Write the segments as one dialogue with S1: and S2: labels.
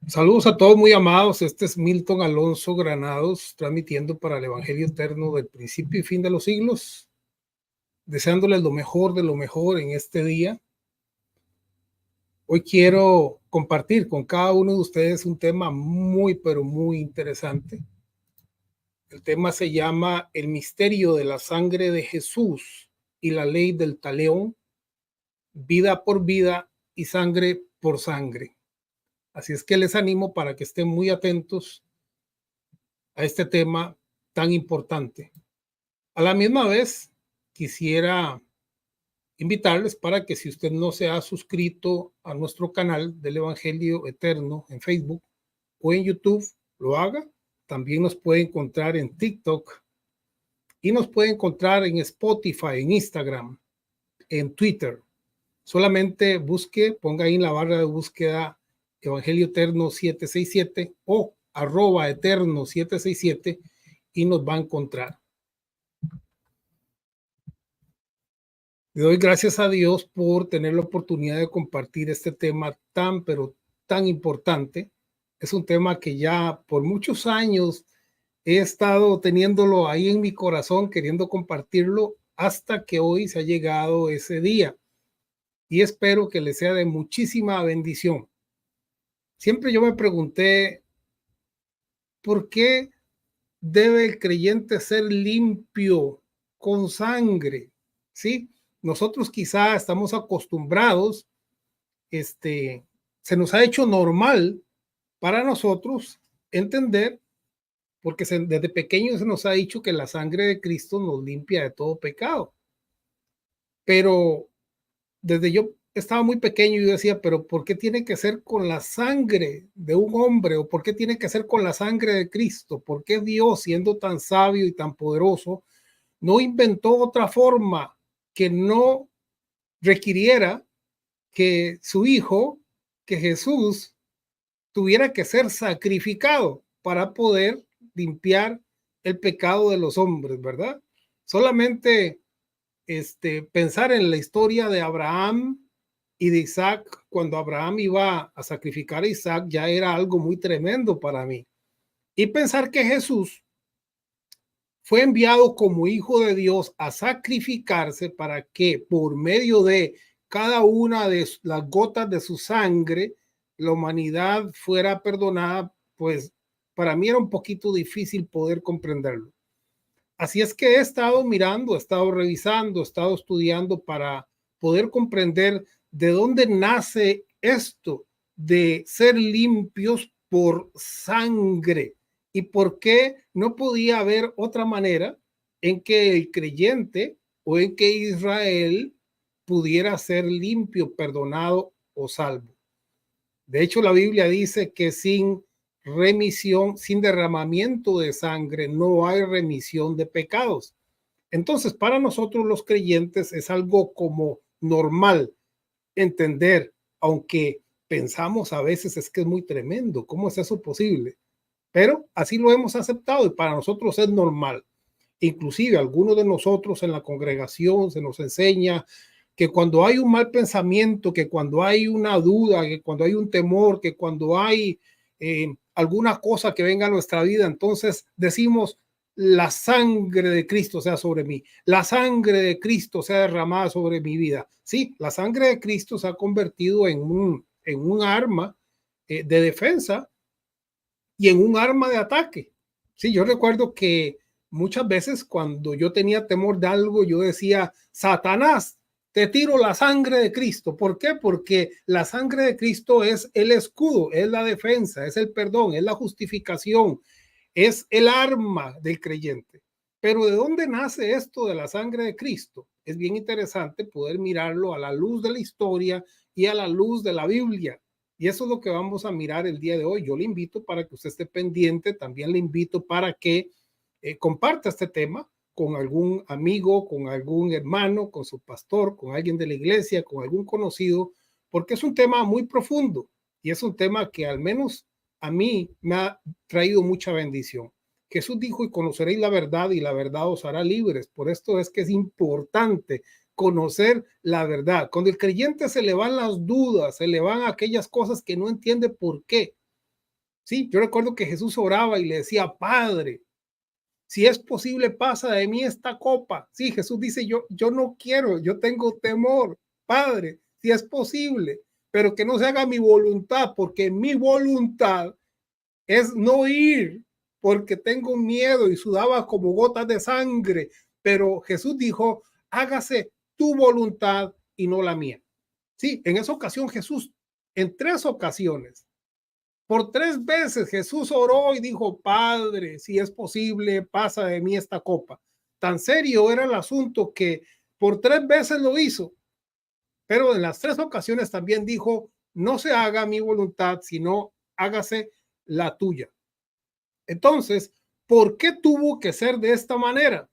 S1: Saludos a todos muy amados. Este es Milton Alonso Granados, transmitiendo para el Evangelio Eterno del principio y fin de los siglos, deseándoles lo mejor de lo mejor en este día. Hoy quiero compartir con cada uno de ustedes un tema muy, pero muy interesante. El tema se llama El misterio de la sangre de Jesús y la ley del talión, vida por vida y sangre por sangre. Así es que les animo para que estén muy atentos a este tema tan importante. A la misma vez, quisiera invitarles para que si usted no se ha suscrito a nuestro canal del Evangelio Eterno en Facebook o en YouTube, lo haga. También nos puede encontrar en TikTok y nos puede encontrar en Spotify, en Instagram, en Twitter. Solamente busque, ponga ahí en la barra de búsqueda Evangelio Eterno 767 o @eterno 767 y nos va a encontrar. Le doy gracias a Dios por tener la oportunidad de compartir este tema tan, pero tan importante. Es un tema que ya por muchos años he estado teniéndolo ahí en mi corazón, queriendo compartirlo hasta que hoy se ha llegado ese día. Y espero que le sea de muchísima bendición. Siempre yo me pregunté, ¿por qué debe el creyente ser limpio con sangre? ¿Sí? Nosotros quizá estamos acostumbrados, se nos ha hecho normal para nosotros entender, porque desde pequeños se nos ha dicho que la sangre de Cristo nos limpia de todo pecado. Pero desde yo estaba muy pequeño yo decía, pero ¿por qué tiene que ser con la sangre de un hombre? ¿O por qué tiene que ser con la sangre de Cristo? ¿Por qué Dios, siendo tan sabio y tan poderoso, no inventó otra forma que no requiriera que su hijo, que Jesús, tuviera que ser sacrificado para poder limpiar el pecado de los hombres, ¿verdad? Solamente pensar en la historia de Abraham y de Isaac, cuando Abraham iba a sacrificar a Isaac, ya era algo muy tremendo para mí. Y pensar que Jesús fue enviado como hijo de Dios a sacrificarse para que por medio de cada una de las gotas de su sangre, la humanidad fuera perdonada, pues para mí era un poquito difícil poder comprenderlo. Así es que he estado mirando, he estado revisando, he estado estudiando para poder comprender de dónde nace esto de ser limpios por sangre y por qué no podía haber otra manera en que el creyente o en que Israel pudiera ser limpio, perdonado o salvo. De hecho, la Biblia dice que sin remisión, sin derramamiento de sangre, no hay remisión de pecados. Entonces, para nosotros los creyentes es algo como normal entender, aunque pensamos a veces es que es muy tremendo, ¿cómo es eso posible? Pero así lo hemos aceptado y para nosotros es normal. Inclusive algunos de nosotros en la congregación se nos enseña que cuando hay un mal pensamiento, que cuando hay una duda, que cuando hay un temor, que cuando hay alguna cosa que venga a nuestra vida, entonces decimos, la sangre de Cristo sea sobre mí, la sangre de Cristo sea derramada sobre mi vida. Sí, la sangre de Cristo se ha convertido en un arma de defensa y en un arma de ataque. Sí, yo recuerdo que muchas veces cuando yo tenía temor de algo, yo decía, Satanás, te tiro la sangre de Cristo. ¿Por qué? Porque la sangre de Cristo es el escudo, es la defensa, es el perdón, es la justificación, es el arma del creyente. Pero ¿de dónde nace esto de la sangre de Cristo? Es bien interesante poder mirarlo a la luz de la historia y a la luz de la Biblia. Y eso es lo que vamos a mirar el día de hoy. Yo le invito para que usted esté pendiente, también le invito para que comparta este tema con algún amigo, con algún hermano, con su pastor, con alguien de la iglesia, con algún conocido, porque es un tema muy profundo y es un tema que al menos a mí me ha traído mucha bendición. Jesús dijo, y conoceréis la verdad y la verdad os hará libres. Por esto es que es importante conocer la verdad. Cuando el creyente se le van las dudas, se le van aquellas cosas que no entiende por qué, Sí, yo recuerdo que Jesús oraba y le decía, Padre, si es posible, pasa de mí esta copa. Sí, Jesús dice, yo no quiero, yo tengo temor, Padre, si es posible, pero que no se haga mi voluntad, porque mi voluntad es no ir, porque tengo miedo, y sudaba como gotas de sangre. Pero Jesús dijo, hágase tu voluntad y no la mía. Sí, en esa ocasión Jesús, en 3 ocasiones, por 3 veces Jesús oró y dijo, Padre, si es posible, pasa de mí esta copa. Tan serio era el asunto que por 3 veces lo hizo, pero en las 3 ocasiones también dijo, no se haga mi voluntad, sino hágase la tuya. Entonces, ¿por qué tuvo que ser de esta manera?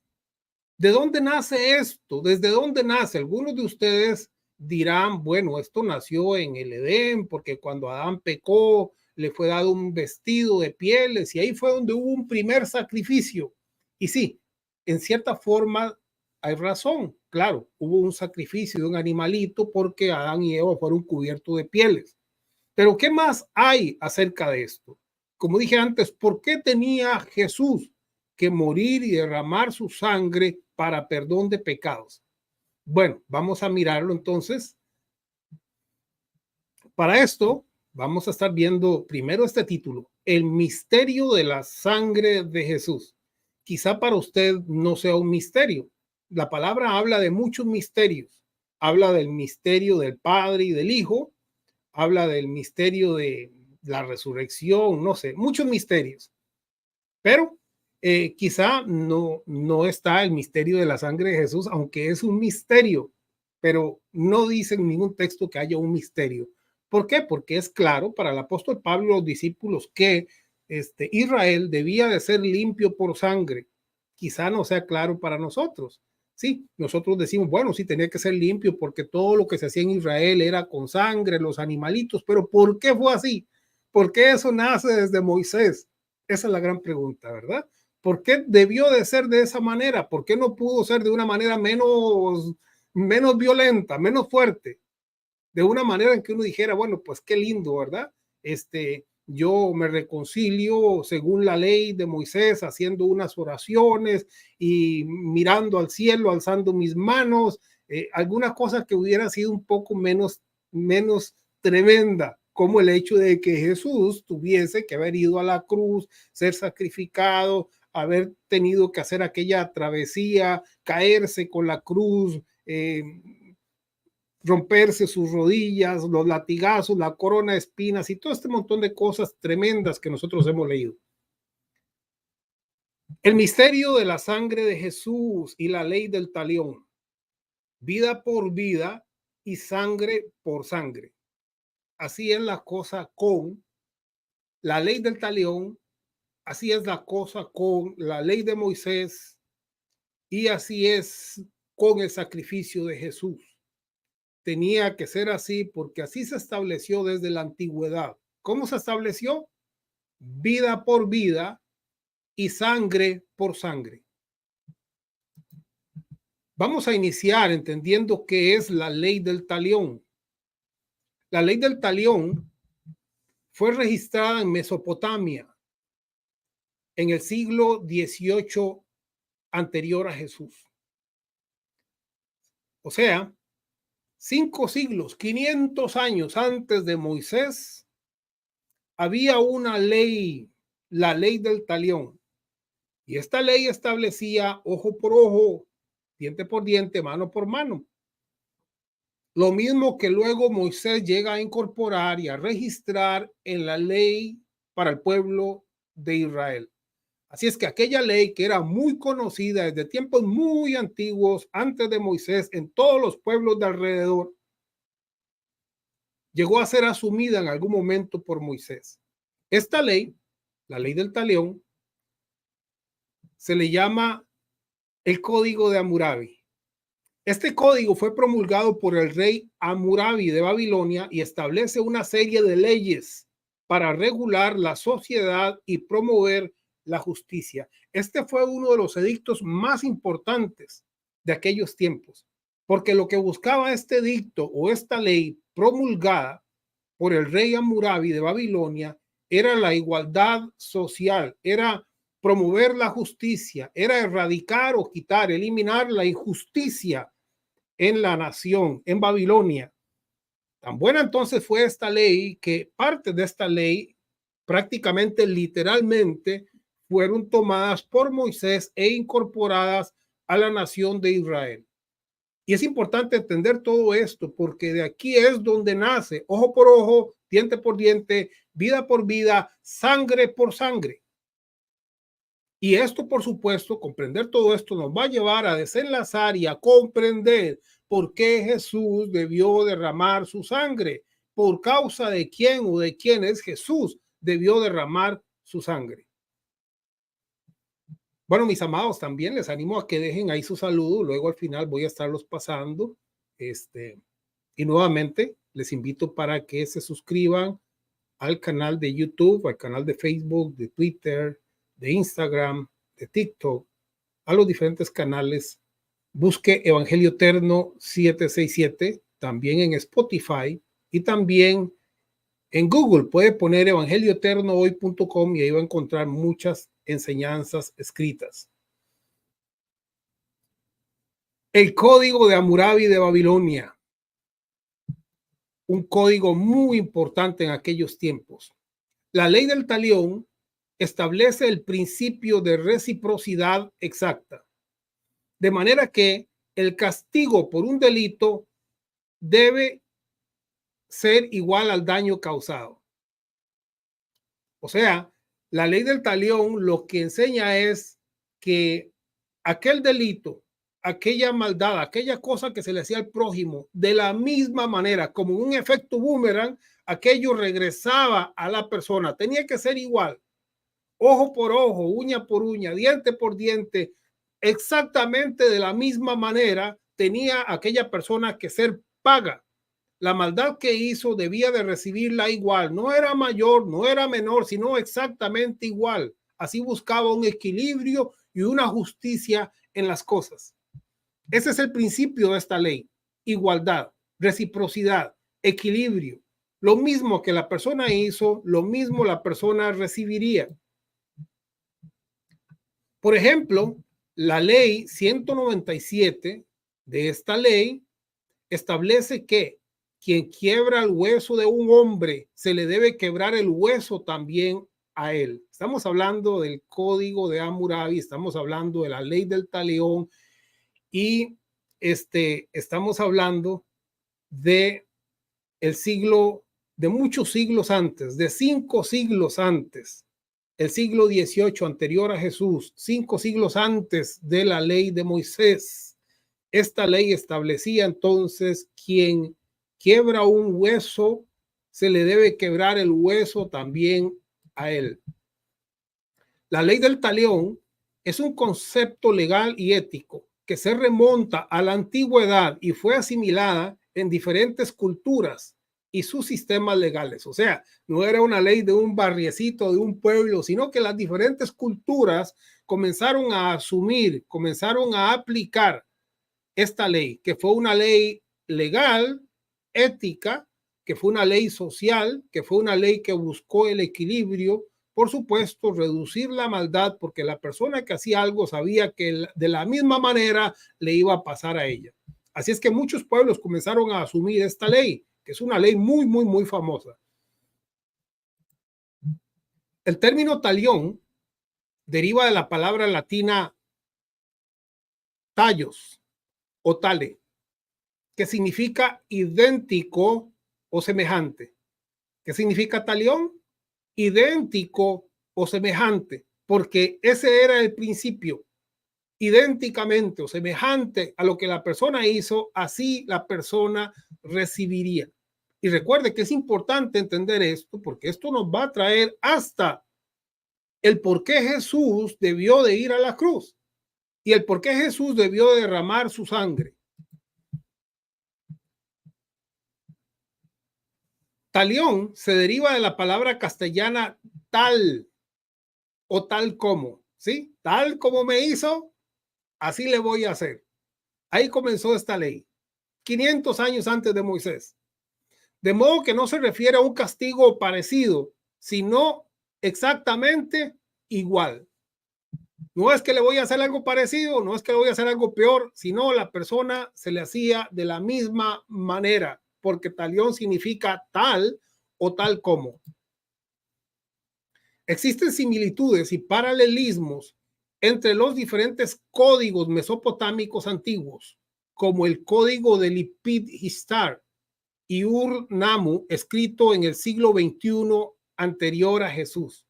S1: ¿De dónde nace esto? ¿Desde dónde nace? Algunos de ustedes dirán, bueno, esto nació en el Edén, porque cuando Adán pecó, le fue dado un vestido de pieles y ahí fue donde hubo un primer sacrificio. Y sí, en cierta forma hay razón. Claro, hubo un sacrificio de un animalito porque Adán y Eva fueron cubiertos de pieles. Pero ¿qué más hay acerca de esto? Como dije antes, ¿por qué tenía Jesús que morir y derramar su sangre para perdón de pecados? Bueno, vamos a mirarlo entonces. Para esto, vamos a estar viendo primero este título, El misterio de la sangre de Jesús. Quizá para usted no sea un misterio. La palabra habla de muchos misterios. Habla del misterio del Padre y del Hijo, habla del misterio de la resurrección, no sé, muchos misterios. Pero quizá no está el misterio de la sangre de Jesús, aunque es un misterio, pero no dice en ningún texto que haya un misterio. ¿Por qué? Porque es claro para el apóstol Pablo y los discípulos que Israel debía de ser limpio por sangre. Quizá no sea claro para nosotros. Sí, nosotros decimos, bueno, sí tenía que ser limpio porque todo lo que se hacía en Israel era con sangre, los animalitos, pero ¿por qué fue así? ¿Por qué eso nace desde Moisés? Esa es la gran pregunta, ¿verdad? ¿Por qué debió de ser de esa manera? ¿Por qué no pudo ser de una manera menos violenta, menos fuerte? De una manera en que uno dijera, bueno, pues qué lindo, ¿verdad? Yo me reconcilio según la ley de Moisés, haciendo unas oraciones y mirando al cielo, alzando mis manos, alguna cosa que hubiera sido un poco menos tremenda, como el hecho de que Jesús tuviese que haber ido a la cruz, ser sacrificado, haber tenido que hacer aquella travesía, caerse con la cruz, romperse sus rodillas, los latigazos, la corona de espinas y todo este montón de cosas tremendas que nosotros hemos leído. El misterio de la sangre de Jesús y la ley del talión, vida por vida y sangre por sangre. Así es la cosa con la ley del talión, así es la cosa con la ley de Moisés y así es con el sacrificio de Jesús. Tenía que ser así porque así se estableció desde la antigüedad. ¿Cómo se estableció? Vida por vida y sangre por sangre. Vamos a iniciar entendiendo qué es la ley del talión. La ley del talión fue registrada en Mesopotamia en el siglo XVIII anterior a Jesús. O sea, 5 siglos, 500 años antes de Moisés, había una ley, la ley del talión. Y esta ley establecía ojo por ojo, diente por diente, mano por mano. Lo mismo que luego Moisés llega a incorporar y a registrar en la ley para el pueblo de Israel. Así es que aquella ley que era muy conocida desde tiempos muy antiguos, antes de Moisés, en todos los pueblos de alrededor, llegó a ser asumida en algún momento por Moisés. Esta ley, la ley del talión, se le llama el Código de Hammurabi. Este código fue promulgado por el rey Hammurabi de Babilonia y establece una serie de leyes para regular la sociedad y promover la justicia. Este fue uno de los edictos más importantes de aquellos tiempos, porque lo que buscaba este edicto o esta ley promulgada por el rey Hammurabi de Babilonia era la igualdad social, era promover la justicia, era erradicar o quitar, eliminar la injusticia en la nación, en Babilonia. Tan buena entonces fue esta ley que parte de esta ley prácticamente literalmente fueron tomadas por Moisés e incorporadas a la nación de Israel. Y es importante entender todo esto porque de aquí es donde nace ojo por ojo, diente por diente, vida por vida, sangre por sangre. Y esto, por supuesto, comprender todo esto nos va a llevar a desenlazar y a comprender por qué Jesús debió derramar su sangre, por causa de quién o de quiénes Jesús debió derramar su sangre. Bueno, mis amados, también les animo a que dejen ahí su saludo. Luego al final voy a estarlos pasando. Y nuevamente les invito para que se suscriban al canal de YouTube, al canal de Facebook, de Twitter, de Instagram, de TikTok, a los diferentes canales. Busque Evangelio Eterno 767, también en Spotify y también en Google. Puede poner evangelioeternohoy.com y ahí va a encontrar muchas enseñanzas escritas. El código de Hammurabi de Babilonia, un código muy importante en aquellos tiempos. La ley del talión establece el principio de reciprocidad exacta, de manera que el castigo por un delito debe ser igual al daño causado. O sea, la ley del talión lo que enseña es que aquel delito, aquella maldad, aquella cosa que se le hacía al prójimo, de la misma manera, como un efecto boomerang, aquello regresaba a la persona. Tenía que ser igual, ojo por ojo, uña por uña, diente por diente, exactamente de la misma manera tenía aquella persona que ser paga. La maldad que hizo debía de recibirla igual, no era mayor, no era menor, sino exactamente igual. Así buscaba un equilibrio y una justicia en las cosas. Ese es el principio de esta ley: igualdad, reciprocidad, equilibrio. Lo mismo que la persona hizo, lo mismo la persona recibiría. Por ejemplo, la ley 197 de esta ley establece que quien quiebra el hueso de un hombre, se le debe quebrar el hueso también a él. Estamos hablando del código de Hammurabi, estamos hablando de la ley del talión y estamos hablando de el siglo, de muchos siglos antes, de 5 siglos antes, el siglo XVIII anterior a Jesús, 5 siglos antes de la ley de Moisés. Esta ley establecía entonces quien quiebra un hueso, se le debe quebrar el hueso también a él. La ley del talión es un concepto legal y ético que se remonta a la antigüedad y fue asimilada en diferentes culturas y sus sistemas legales. O sea, no era una ley de un barriecito, de un pueblo, sino que las diferentes culturas comenzaron a asumir, comenzaron a aplicar esta ley, que fue una ley legal, ética, que fue una ley social, que fue una ley que buscó el equilibrio, por supuesto, reducir la maldad, porque la persona que hacía algo sabía que de la misma manera le iba a pasar a ella. Así es que muchos pueblos comenzaron a asumir esta ley, que es una ley muy, muy, muy famosa. El término talión deriva de la palabra latina tallos o tale, que significa idéntico o semejante. ¿Qué significa talión? Idéntico o semejante, porque ese era el principio. Idénticamente o semejante a lo que la persona hizo, así la persona recibiría. Y recuerde que es importante entender esto, porque esto nos va a traer hasta el por qué Jesús debió de ir a la cruz y el por qué Jesús debió derramar su sangre. Talión se deriva de la palabra castellana tal o tal como, ¿sí? Tal como me hizo, así le voy a hacer. Ahí comenzó esta ley, 500 años antes de Moisés. De modo que no se refiere a un castigo parecido, sino exactamente igual. No es que le voy a hacer algo parecido, no es que le voy a hacer algo peor, sino la persona se le hacía de la misma manera, porque talión significa tal o tal como. Existen similitudes y paralelismos entre los diferentes códigos mesopotámicos antiguos, como el código de Lipit-Ishtar y Ur-Nammu, escrito en el siglo XXI anterior a Jesús.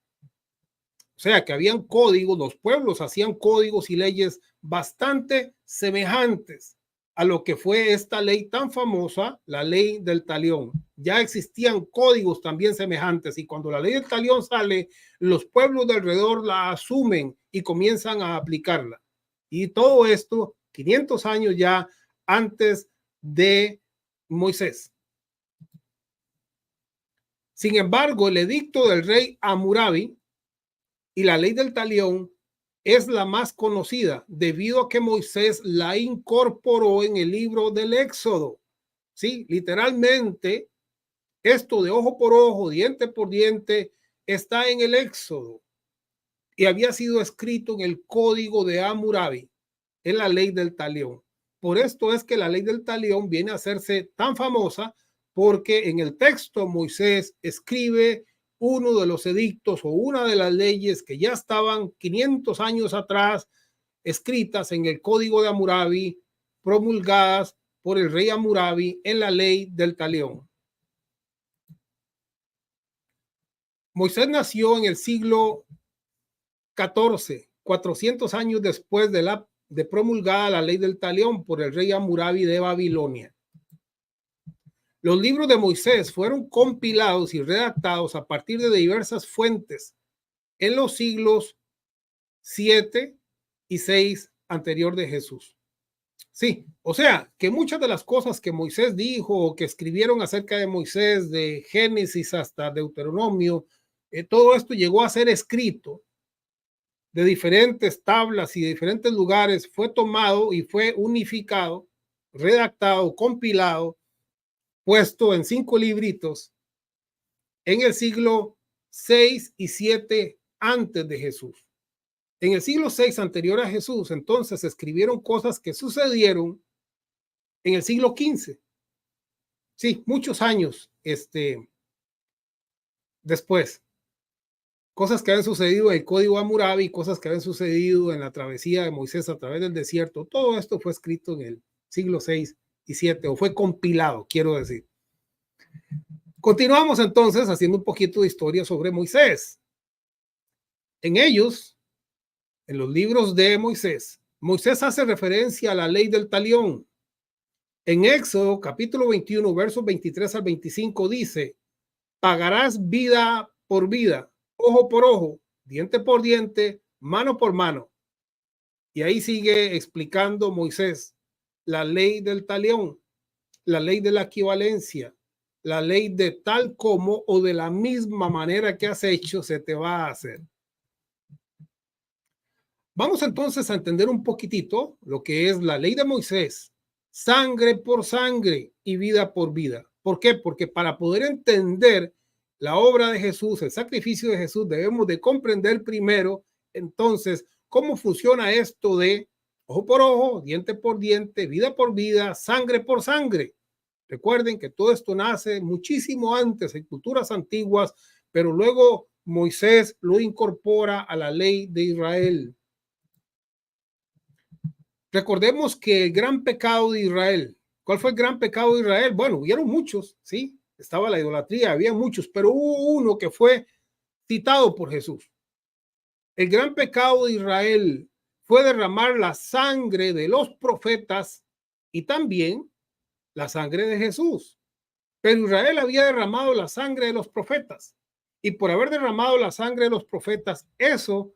S1: O sea que habían códigos, los pueblos hacían códigos y leyes bastante semejantes a lo que fue esta ley tan famosa, la ley del talión. Ya existían códigos también semejantes y cuando la ley del talión sale, los pueblos de alrededor la asumen y comienzan a aplicarla. Y todo esto 500 años ya antes de Moisés. Sin embargo, el edicto del rey Hammurabi y la ley del talión es la más conocida debido a que Moisés la incorporó en el libro del Éxodo. Sí, literalmente esto de ojo por ojo, diente por diente, está en el Éxodo y había sido escrito en el código de Hammurabi, en la ley del talión. Por esto es que la ley del talión viene a hacerse tan famosa porque en el texto Moisés escribe uno de los edictos o una de las leyes que ya estaban 500 años atrás escritas en el código de Hammurabi, promulgadas por el rey Hammurabi en la ley del talión. Moisés nació en el siglo XIV, 400 años después de promulgada la ley del talión por el rey Hammurabi de Babilonia. Los libros de Moisés fueron compilados y redactados a partir de diversas fuentes en los siglos 7 y 6 anterior de Jesús. Sí, o sea, que muchas de las cosas que Moisés dijo o que escribieron acerca de Moisés, de Génesis hasta Deuteronomio, todo esto llegó a ser escrito de diferentes tablas y de diferentes lugares, fue tomado y fue unificado, redactado, compilado, puesto en 5 libritos en el siglo 6 y 7 antes de Jesús. En el siglo 6 anterior a Jesús, entonces escribieron cosas que sucedieron en el siglo 15. Sí, muchos años después. Cosas que habían sucedido en el código Hammurabi, cosas que habían sucedido en la travesía de Moisés a través del desierto. Todo esto fue escrito en el siglo 6 y 7, o fue compilado, quiero decir. Continuamos entonces haciendo un poquito de historia sobre Moisés. En ellos, en los libros de Moisés, Moisés hace referencia a la ley del talión. En Éxodo, capítulo 21, versos 23 al 25, dice: pagarás vida por vida, ojo por ojo, diente por diente, mano por mano. Y ahí sigue explicando Moisés la ley del talión, la ley de la equivalencia, la ley de tal como o de la misma manera que has hecho se te va a hacer. Vamos entonces a entender un poquitito lo que es la ley de Moisés, sangre por sangre y vida por vida. ¿Por qué? Porque para poder entender la obra de Jesús, el sacrificio de Jesús, debemos de comprender primero entonces cómo funciona esto de ojo por ojo, diente por diente, vida por vida, sangre por sangre. Recuerden que todo esto nace muchísimo antes en culturas antiguas, pero luego Moisés lo incorpora a la ley de Israel. Recordemos que el gran pecado de Israel, ¿cuál fue el gran pecado de Israel? Bueno, hubieron muchos, ¿sí? Estaba la idolatría, había muchos, pero hubo uno que fue citado por Jesús. El gran pecado de Israel fue derramar la sangre de los profetas y también la sangre de Jesús. Pero Israel había derramado la sangre de los profetas y por haber derramado la sangre de los profetas, eso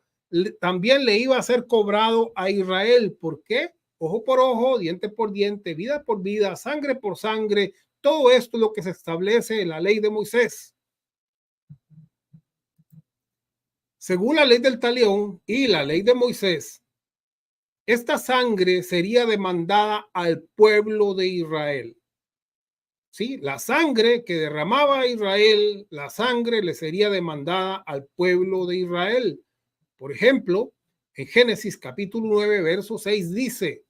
S1: también le iba a ser cobrado a Israel. ¿Por qué? Ojo por ojo, diente por diente, vida por vida, sangre por sangre. Todo esto es lo que se establece en la ley de Moisés. Según la ley del talión y la ley de Moisés, esta sangre sería demandada al pueblo de Israel. ¿sí? La sangre que derramaba Israel, la sangre le sería demandada al pueblo de Israel. Por ejemplo, en Génesis capítulo 9, verso 6 dice,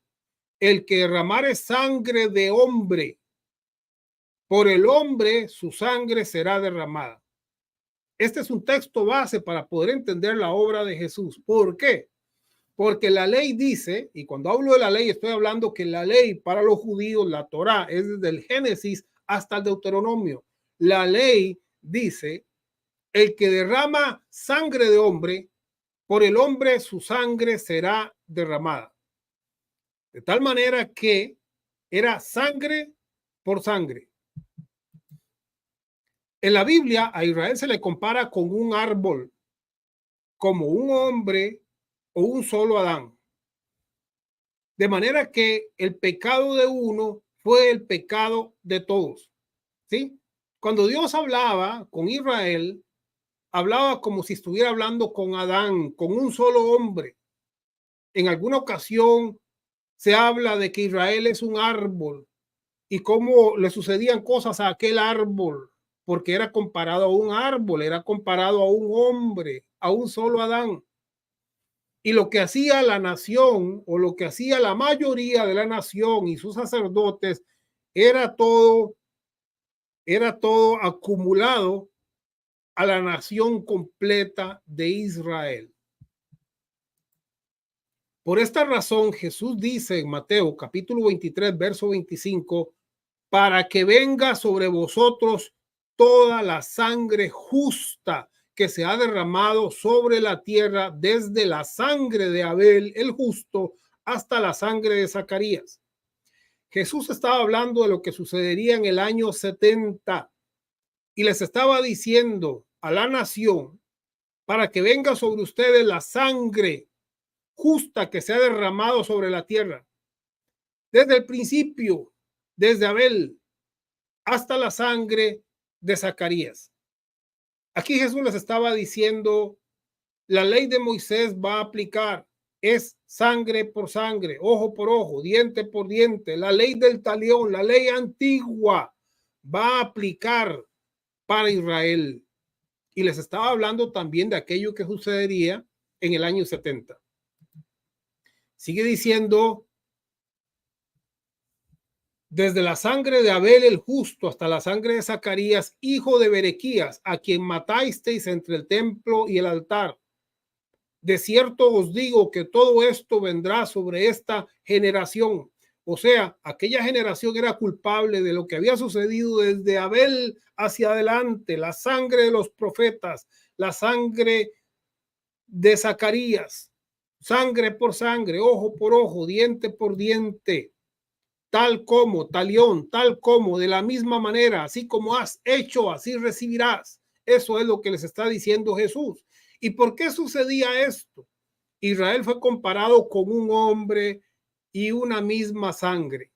S1: el que derramare sangre de hombre, por el hombre su sangre será derramada. Este es un texto base para poder entender la obra de Jesús. ¿Por qué? Porque la ley dice, y cuando hablo de la ley estoy hablando que la ley para los judíos, la Torá, es desde el Génesis hasta el Deuteronomio. La ley dice, el que derrama sangre de hombre, por el hombre su sangre será derramada. De tal manera que era sangre por sangre. En la Biblia a Israel se le compara con un árbol, como un hombre o un solo Adán. De manera que el pecado de uno fue el pecado de todos. ¿Sí? Cuando Dios hablaba con Israel, hablaba como si estuviera hablando con Adán, con un solo hombre. En alguna ocasión se habla de que Israel es un árbol y cómo le sucedían cosas a aquel árbol, porque era comparado a un árbol, era comparado a un hombre, a un solo Adán. Y lo que hacía la nación o lo que hacía la mayoría de la nación y sus sacerdotes era todo acumulado a la nación completa de Israel. Por esta razón, Jesús dice en Mateo capítulo 23, verso 25, para que venga sobre vosotros toda la sangre justa que se ha derramado sobre la tierra, desde la sangre de Abel el justo hasta la sangre de Zacarías. Jesús estaba hablando de lo que sucedería en el año 70 y les estaba diciendo a la nación, para que venga sobre ustedes la sangre justa que se ha derramado sobre la tierra, desde el principio, desde Abel hasta la sangre de Zacarías. Aquí Jesús les estaba diciendo, la ley de Moisés va a aplicar, es sangre por sangre, ojo por ojo, diente por diente. La ley del talión, la ley antigua, va a aplicar para Israel. Y les estaba hablando también de aquello que sucedería en el año 70. Sigue diciendo, desde la sangre de Abel el justo hasta la sangre de Zacarías, hijo de Berequías, a quien matasteis entre el templo y el altar. De cierto os digo que todo esto vendrá sobre esta generación. O sea, aquella generación era culpable de lo que había sucedido desde Abel hacia adelante, la sangre de los profetas, la sangre de Zacarías, sangre por sangre, ojo por ojo, diente por diente, tal como, talión, tal como, de la misma manera, así como has hecho, así recibirás. Eso es lo que les está diciendo Jesús. ¿Y por qué sucedía esto? Israel fue comparado con un hombre y una misma sangre.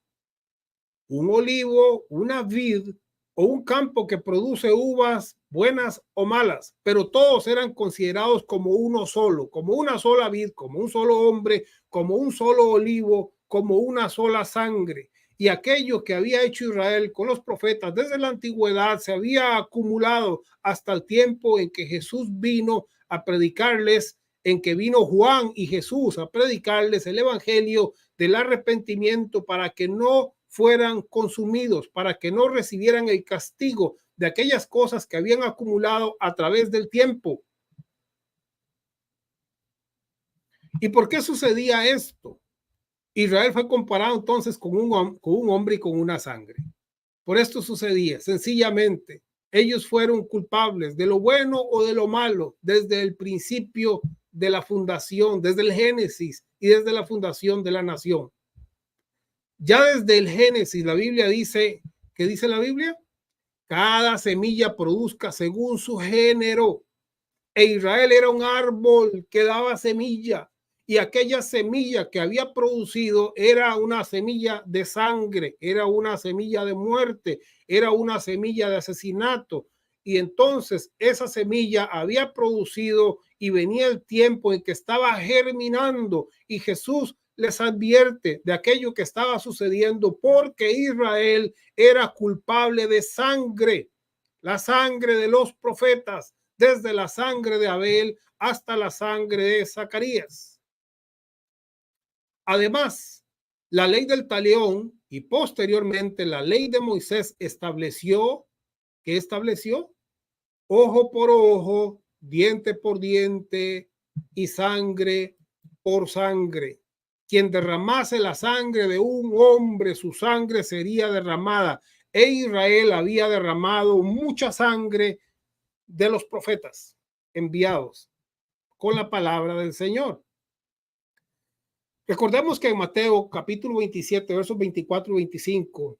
S1: Un olivo, una vid o un campo que produce uvas buenas o malas, pero todos eran considerados como uno solo, como una sola vid, como un solo hombre, como un solo olivo, como una sola sangre. Y aquello que había hecho Israel con los profetas desde la antigüedad se había acumulado hasta el tiempo en que Jesús vino a predicarles, en que vino Juan y Jesús a predicarles el evangelio del arrepentimiento para que no fueran consumidos, para que no recibieran el castigo de aquellas cosas que habían acumulado a través del tiempo. ¿Y por qué sucedía esto? Israel fue comparado entonces con un hombre y con una sangre. Por esto sucedía, sencillamente, ellos fueron culpables de lo bueno o de lo malo desde el principio de la fundación, desde el Génesis y desde la fundación de la nación. Ya desde el Génesis, la Biblia dice, ¿qué dice la Biblia? Cada semilla produzca según su género. E Israel era un árbol que daba semilla, y aquella semilla que había producido era una semilla de sangre, era una semilla de muerte, era una semilla de asesinato. Y entonces esa semilla había producido y venía el tiempo en que estaba germinando, y Jesús les advierte de aquello que estaba sucediendo porque Israel era culpable de sangre, la sangre de los profetas, desde la sangre de Abel hasta la sangre de Zacarías. Además, la ley del talión y posteriormente la ley de Moisés estableció, ¿qué estableció? Ojo por ojo, diente por diente y sangre por sangre. Quien derramase la sangre de un hombre, su sangre sería derramada. E Israel había derramado mucha sangre de los profetas enviados con la palabra del Señor. Recordemos que en Mateo capítulo 27, versos 24 y 25,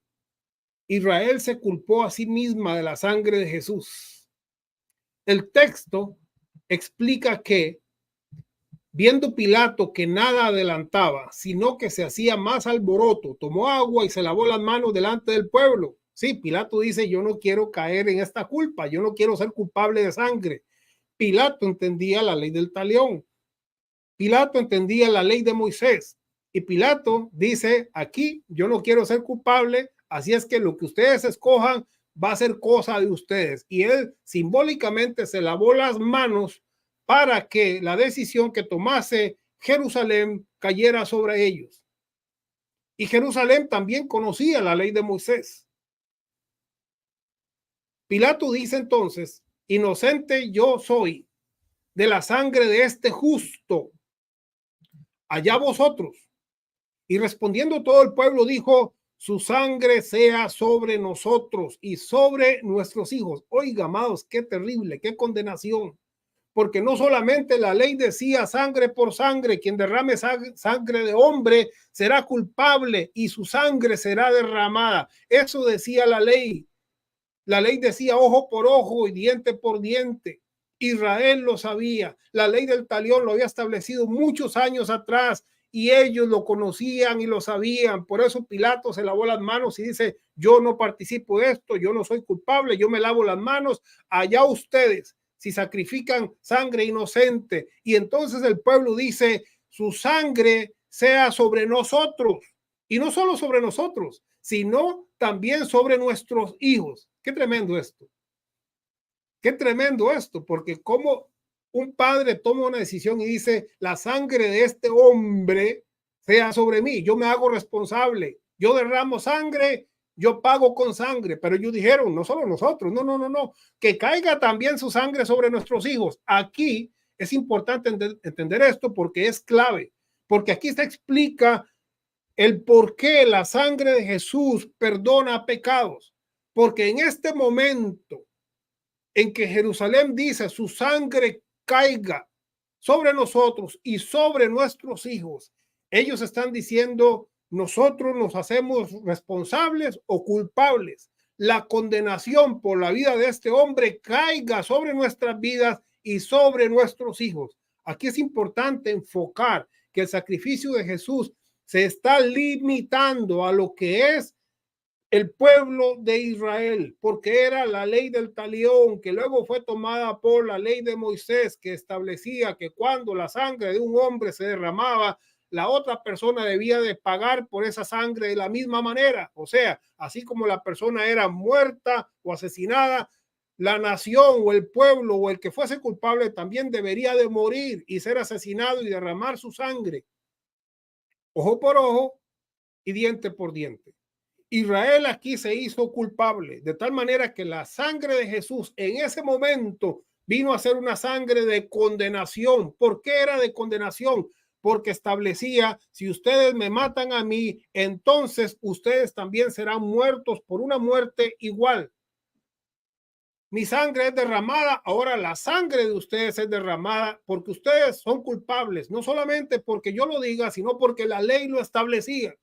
S1: Israel se culpó a sí misma de la sangre de Jesús. El texto explica que, viendo Pilato que nada adelantaba, sino que se hacía más alboroto, tomó agua y se lavó las manos delante del pueblo. Sí, Pilato dice, yo no quiero caer en esta culpa, yo no quiero ser culpable de sangre. Pilato entendía la ley del talión. Pilato entendía la ley de Moisés. Y Pilato dice, aquí yo no quiero ser culpable, así es que lo que ustedes escojan va a ser cosa de ustedes. Y él simbólicamente se lavó las manos para que la decisión que tomase Jerusalén cayera sobre ellos. Y Jerusalén también conocía la ley de Moisés. Pilato dice entonces, inocente yo soy de la sangre de este justo, allá vosotros. Y respondiendo todo el pueblo dijo, su sangre sea sobre nosotros y sobre nuestros hijos. Oiga, amados, qué terrible, qué condenación. Porque no solamente la ley decía sangre por sangre, quien derrame sangre de hombre será culpable y su sangre será derramada. Eso decía la ley. La ley decía ojo por ojo y diente por diente. Israel lo sabía. La ley del talión lo había establecido muchos años atrás y ellos lo conocían y lo sabían. Por eso Pilato se lavó las manos y dice, yo no participo de esto, yo no soy culpable, yo me lavo las manos, allá ustedes, si sacrifican sangre inocente. Y entonces el pueblo dice, su sangre sea sobre nosotros. Y no solo sobre nosotros, sino también sobre nuestros hijos. Qué tremendo esto. Qué tremendo esto, porque como un padre toma una decisión y dice, la sangre de este hombre sea sobre mí, yo me hago responsable, yo derramo sangre, yo pago con sangre, pero ellos dijeron, no solo nosotros, no, que caiga también su sangre sobre nuestros hijos. Aquí es importante entender esto porque es clave, porque aquí se explica el por qué la sangre de Jesús perdona pecados, porque en este momento en que Jerusalén dice su sangre caiga sobre nosotros y sobre nuestros hijos, ellos están diciendo nosotros nos hacemos responsables o culpables. La condenación por la vida de este hombre caiga sobre nuestras vidas y sobre nuestros hijos. Aquí es importante enfocar que el sacrificio de Jesús se está limitando a lo que es el pueblo de Israel, porque era la ley del talión, que luego fue tomada por la ley de Moisés, que establecía que cuando la sangre de un hombre se derramaba, la otra persona debía de pagar por esa sangre de la misma manera. O sea, así como la persona era muerta o asesinada, la nación o el pueblo o el que fuese culpable también debería de morir y ser asesinado y derramar su sangre. Ojo por ojo y diente por diente. Israel aquí se hizo culpable, de tal manera que la sangre de Jesús en ese momento vino a ser una sangre de condenación. ¿Por qué era de condenación? Porque establecía, si ustedes me matan a mí, entonces ustedes también serán muertos por una muerte igual. Mi sangre es derramada, ahora la sangre de ustedes es derramada porque ustedes son culpables, no solamente porque yo lo diga, sino porque la ley lo establecía.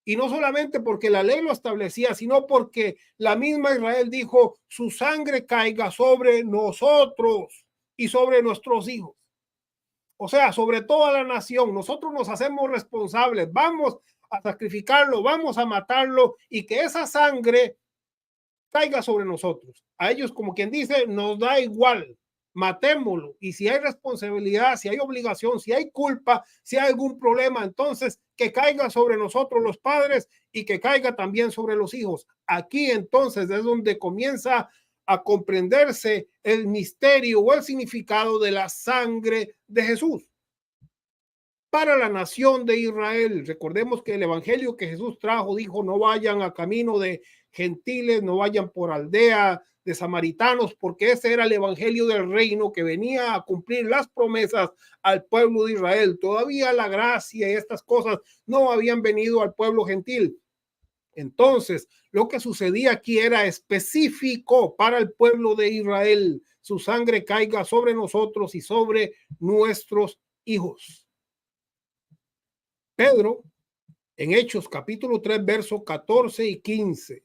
S1: Y no solamente porque la ley lo establecía, sino porque la misma Israel dijo, su sangre caiga sobre nosotros y sobre nuestros hijos. O sea, sobre toda la nación. Nosotros nos hacemos responsables. Vamos a sacrificarlo, vamos a matarlo y que esa sangre caiga sobre nosotros. A ellos, como quien dice, nos da igual matémoslo. Y si hay responsabilidad, si hay obligación, si hay culpa, si hay algún problema, entonces que caiga sobre nosotros los padres y que caiga también sobre los hijos. Aquí entonces es donde comienza a comprenderse el misterio o el significado de la sangre de Jesús para la nación de Israel. Recordemos que el evangelio que Jesús trajo dijo: no vayan a camino de gentiles, no vayan por aldea de samaritanos, porque ese era el evangelio del reino que venía a cumplir las promesas al pueblo de Israel. Todavía la gracia y estas cosas no habían venido al pueblo gentil. Entonces, lo que sucedía aquí era específico para el pueblo de Israel. Su sangre caiga sobre nosotros y sobre nuestros hijos. Pedro, en Hechos capítulo 3, versos 14 y 15,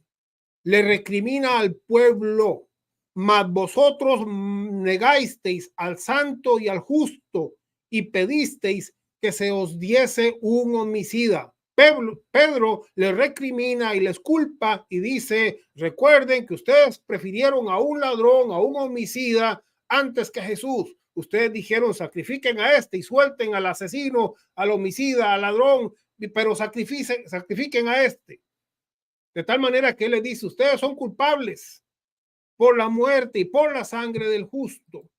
S1: le recrimina al pueblo: mas vosotros negasteis al santo y al justo y pedisteis que se os diese un homicida. Pedro le recrimina y les culpa y dice: recuerden que ustedes prefirieron a un ladrón, a un homicida, antes que a Jesús. Ustedes dijeron: sacrifiquen a este y suelten al asesino, al homicida, al ladrón, pero sacrifiquen a este. De tal manera que él le dice: ustedes son culpables por la muerte y por la sangre del justo.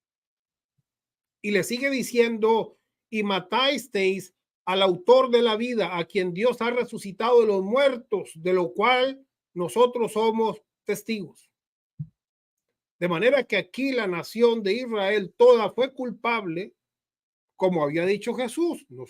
S1: Y le sigue diciendo: y matasteis al autor de la vida, a quien Dios ha resucitado de los muertos, de lo cual nosotros somos testigos. De manera que aquí la nación de Israel toda fue culpable, como había dicho Jesús, no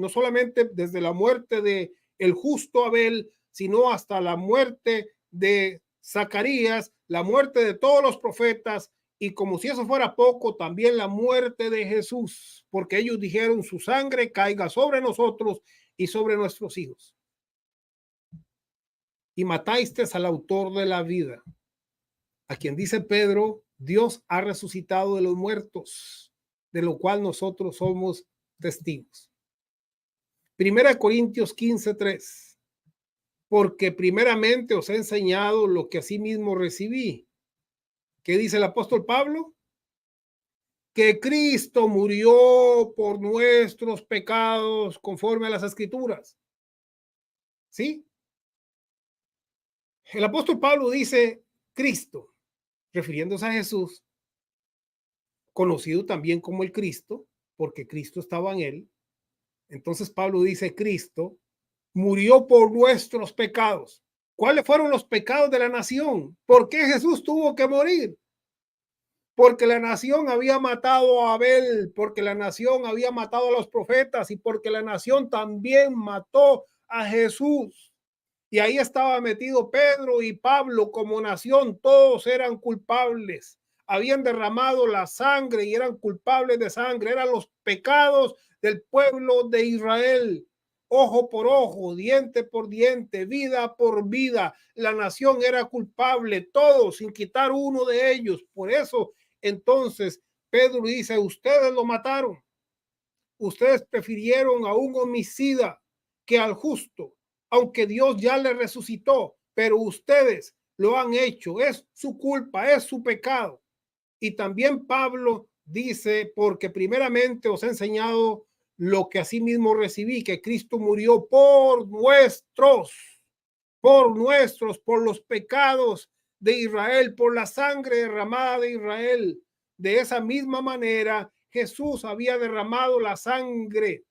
S1: solamente desde la muerte de el justo Abel, sino hasta la muerte de Zacarías, la muerte de todos los profetas, y como si eso fuera poco, también la muerte de Jesús, porque ellos dijeron: su sangre caiga sobre nosotros y sobre nuestros hijos. Y matasteis al autor de la vida, a quien dice Pedro: Dios ha resucitado de los muertos, de lo cual nosotros somos testigos. Primera Corintios 15:3. Porque primeramente os he enseñado lo que asimismo recibí. ¿Qué dice el apóstol Pablo? Que Cristo murió por nuestros pecados conforme a las escrituras. ¿Sí? El apóstol Pablo dice Cristo, refiriéndose a Jesús, conocido también como el Cristo, porque Cristo estaba en él. Entonces Pablo dice: Cristo murió por nuestros pecados. ¿Cuáles fueron los pecados de la nación? ¿Por qué Jesús tuvo que morir? Porque la nación había matado a Abel, porque la nación había matado a los profetas y porque la nación también mató a Jesús. Y ahí estaba metido Pedro y Pablo como nación. Todos eran culpables. Habían derramado la sangre y eran culpables de sangre. Eran los pecados del pueblo de Israel. Ojo por ojo, diente por diente, vida por vida. La nación era culpable, todos, sin quitar uno de ellos. Por eso, entonces, Pedro dice: ustedes lo mataron. Ustedes prefirieron a un homicida que al justo, aunque Dios ya le resucitó, pero ustedes lo han hecho. Es su culpa, es su pecado. Y también Pablo dice: porque primeramente os he enseñado lo que asimismo recibí, que Cristo murió por los pecados de Israel, por la sangre derramada de Israel. De esa misma manera, Jesús había derramado la sangre.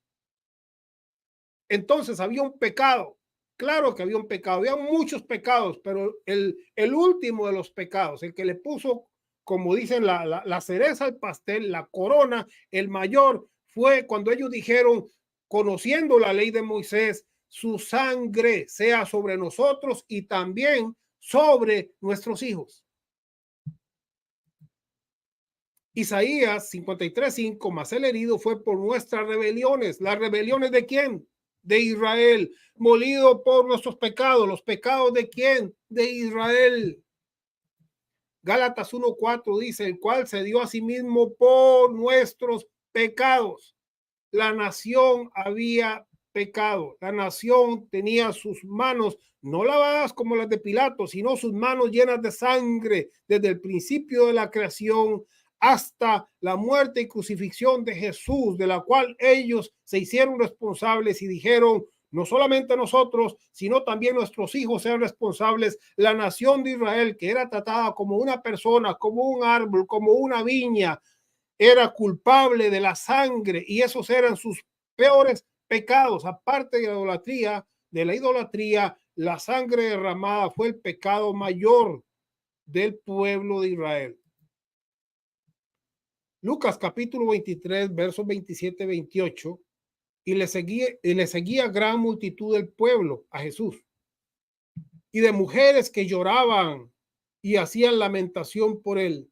S1: Entonces había un pecado. Claro que había un pecado, había muchos pecados, pero el último de los pecados, el que le puso, como dicen, la cereza al pastel, la corona, el mayor, fue cuando ellos dijeron: conociendo la ley de Moisés, su sangre sea sobre nosotros y también sobre nuestros hijos. Isaías 53:5, mas el herido fue por nuestras rebeliones. ¿Las rebeliones de quién? De Israel. Molido por nuestros pecados. ¿Los pecados de quién? De Israel. Gálatas 1:4 dice: el cual se dio a sí mismo por nuestros pecados. La nación había pecado. La nación tenía sus manos no lavadas como las de Pilato, sino sus manos llenas de sangre desde el principio de la creación hasta la muerte y crucifixión de Jesús, de la cual ellos se hicieron responsables y dijeron, no solamente nosotros, sino también nuestros hijos sean responsables. La nación de Israel, que era tratada como una persona, como un árbol, como una viña, era culpable de la sangre, y esos eran sus peores pecados. Aparte de la idolatría, la sangre derramada fue el pecado mayor del pueblo de Israel. Lucas capítulo 23, versos 27-28, y le seguía gran multitud del pueblo a Jesús, y de mujeres que lloraban y hacían lamentación por él.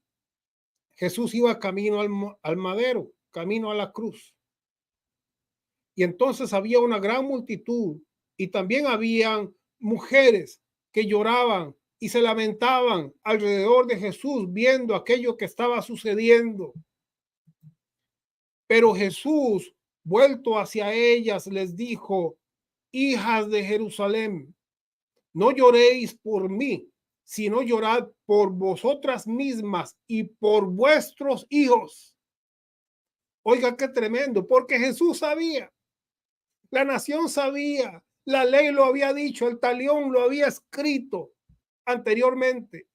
S1: Jesús iba camino al madero, camino a la cruz. Y entonces había una gran multitud, y también habían mujeres que lloraban y se lamentaban alrededor de Jesús viendo aquello que estaba sucediendo. Pero Jesús, vuelto hacia ellas, les dijo: hijas de Jerusalén, no lloréis por mí, sino llorad por vosotras mismas y por vuestros hijos. Oiga, qué tremendo, porque Jesús sabía, la nación sabía, la ley lo había dicho, el talión lo había escrito anteriormente.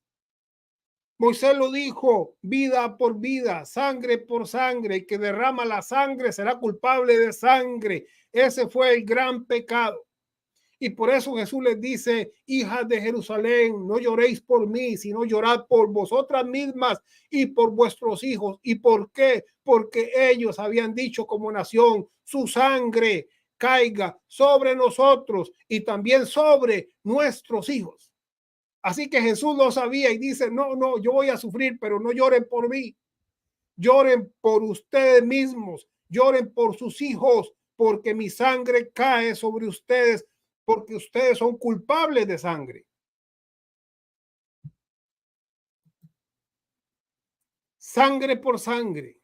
S1: Moisés lo dijo: vida por vida, sangre por sangre, y que derrama la sangre será culpable de sangre. Ese fue el gran pecado. Y por eso Jesús les dice: hijas de Jerusalén, no lloréis por mí, sino llorad por vosotras mismas y por vuestros hijos. ¿Y por qué? Porque ellos habían dicho como nación: su sangre caiga sobre nosotros y también sobre nuestros hijos. Así que Jesús lo sabía y dice: no, yo voy a sufrir, pero no lloren por mí. Lloren por ustedes mismos, lloren por sus hijos, porque mi sangre cae sobre ustedes, porque ustedes son culpables de sangre. Sangre por sangre.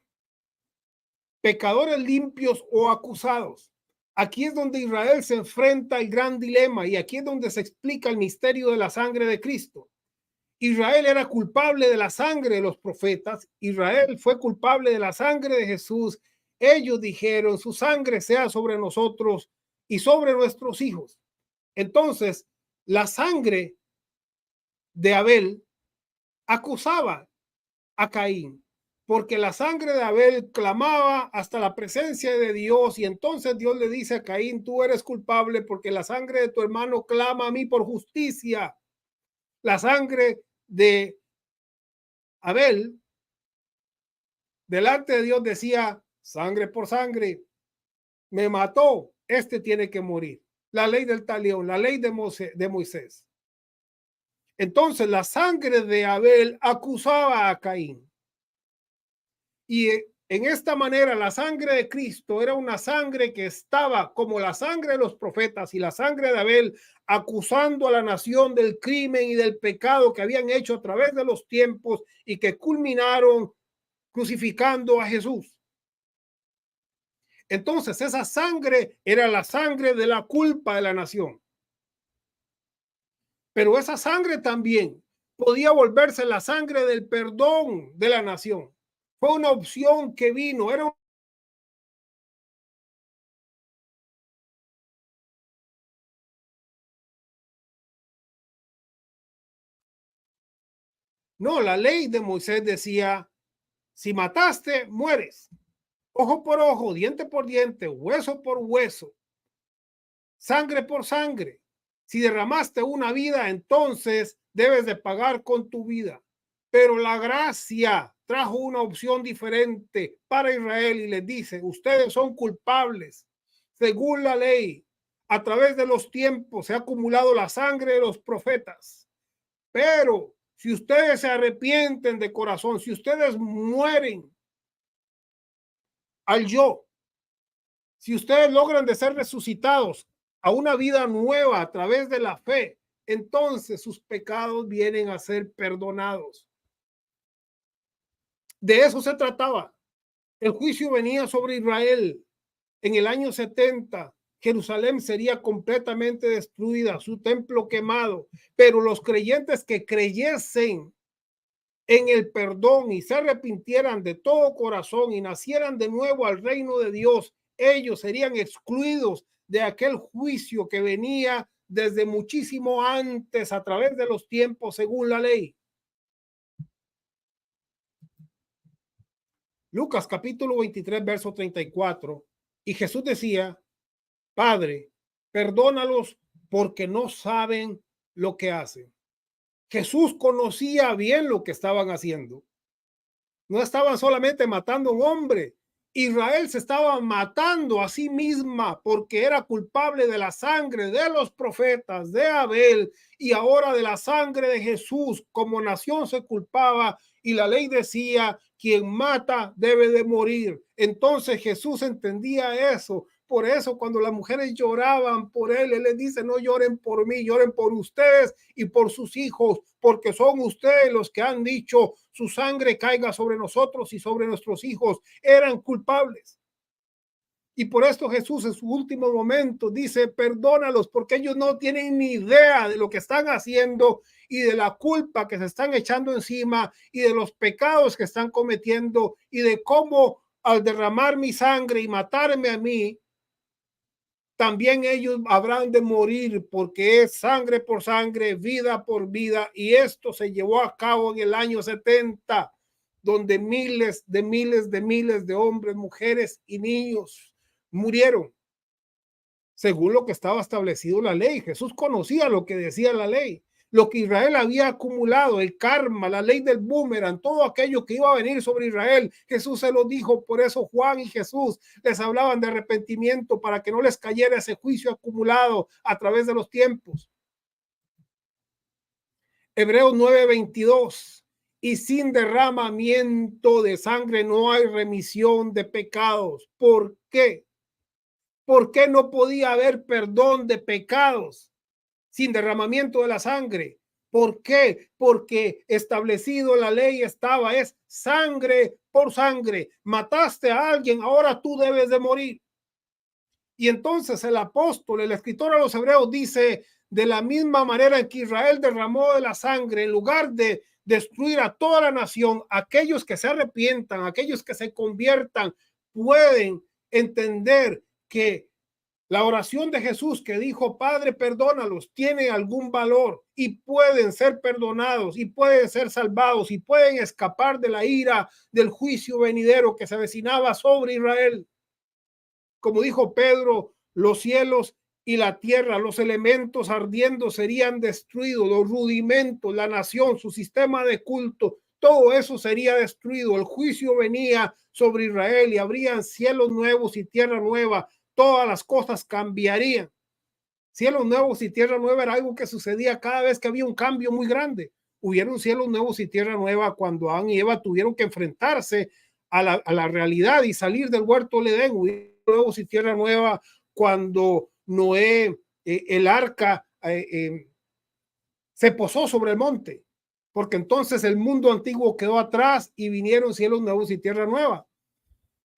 S1: Pecadores limpios o acusados. Aquí es donde Israel se enfrenta al gran dilema, y aquí es donde se explica el misterio de la sangre de Cristo. Israel era culpable de la sangre de los profetas. Israel fue culpable de la sangre de Jesús. Ellos dijeron: su sangre sea sobre nosotros y sobre nuestros hijos. Entonces, la sangre de Abel acusaba a Caín, porque la sangre de Abel clamaba hasta la presencia de Dios, y entonces Dios le dice a Caín: tú eres culpable porque la sangre de tu hermano clama a mí por justicia. La sangre de Abel delante de Dios decía: sangre por sangre, me mató, este tiene que morir. La ley del talión, la ley de Moisés. Entonces la sangre de Abel acusaba a Caín. Y en esta manera la sangre de Cristo era una sangre que estaba como la sangre de los profetas y la sangre de Abel, acusando a la nación del crimen y del pecado que habían hecho a través de los tiempos y que culminaron crucificando a Jesús. Entonces esa sangre era la sangre de la culpa de la nación. Pero esa sangre también podía volverse la sangre del perdón de la nación. Fue una opción que vino, era no, la ley de Moisés decía: si mataste, mueres. Ojo por ojo, diente por diente, hueso por hueso, sangre por sangre. Si derramaste una vida, entonces debes de pagar con tu vida. Pero la gracia trajo una opción diferente para Israel y les dice: ustedes son culpables. Según la ley, a través de los tiempos se ha acumulado la sangre de los profetas. Pero si ustedes se arrepienten de corazón, si ustedes mueren al yo, si ustedes logran de ser resucitados a una vida nueva a través de la fe, entonces sus pecados vienen a ser perdonados. De eso se trataba. El juicio venía sobre Israel. En el año 70, Jerusalén sería completamente destruida, su templo quemado, pero los creyentes que creyesen en el perdón y se arrepintieran de todo corazón y nacieran de nuevo al reino de Dios, ellos serían excluidos de aquel juicio que venía desde muchísimo antes a través de los tiempos según la ley. Lucas capítulo 23, verso 34. Y Jesús decía, Padre, perdónalos porque no saben lo que hacen. Jesús conocía bien lo que estaban haciendo. No estaban solamente matando a un hombre. Israel se estaba matando a sí misma porque era culpable de la sangre de los profetas, de Abel y ahora de la sangre de Jesús. Como nación se culpaba y la ley decía, quien mata debe de morir. Entonces Jesús entendía eso. Por eso cuando las mujeres lloraban por él les dice, no lloren por mí, lloren por ustedes y por sus hijos, porque son ustedes los que han dicho, su sangre caiga sobre nosotros y sobre nuestros hijos. Eran culpables. Y por esto Jesús en su último momento dice, perdónalos, porque ellos no tienen ni idea de lo que están haciendo y de la culpa que se están echando encima y de los pecados que están cometiendo y de cómo al derramar mi sangre y matarme a mí, también ellos habrán de morir, porque es sangre por sangre, vida por vida. Y esto se llevó a cabo en el año 70, donde miles de hombres, mujeres y niños murieron, según lo que estaba establecido en la ley. Jesús conocía lo que decía la ley, lo que Israel había acumulado, el karma, la ley del boomerang, todo aquello que iba a venir sobre Israel. Jesús se lo dijo. Por eso Juan y Jesús les hablaban de arrepentimiento para que no les cayera ese juicio acumulado a través de los tiempos. Hebreos 9:22. Y sin derramamiento de sangre no hay remisión de pecados. ¿Por qué? ¿Por qué no podía haber perdón de pecados sin derramamiento de la sangre? ¿Por qué? Porque establecido en la ley estaba, es sangre por sangre. Mataste a alguien, ahora tú debes de morir. Y entonces el apóstol, el escritor a los hebreos dice, de la misma manera en que Israel derramó de la sangre, en lugar de destruir a toda la nación, aquellos que se arrepientan, aquellos que se conviertan, pueden entender que la oración de Jesús que dijo, Padre, perdónalos, tiene algún valor y pueden ser perdonados y pueden ser salvados y pueden escapar de la ira del juicio venidero que se avecinaba sobre Israel. Como dijo Pedro, los cielos y la tierra, los elementos ardiendo serían destruidos, los rudimentos, la nación, su sistema de culto, todo eso sería destruido. El juicio venía sobre Israel y habrían cielos nuevos y tierra nueva. Todas las cosas cambiarían. Cielos nuevos y tierra nueva era algo que sucedía cada vez que había un cambio muy grande. Hubieron cielos nuevos y tierra nueva cuando Adán y Eva tuvieron que enfrentarse a la realidad y salir del huerto del Edén. Hubieron nuevos y tierra nueva cuando Noé, el arca, se posó sobre el monte, porque entonces el mundo antiguo quedó atrás y vinieron cielos nuevos y tierra nueva.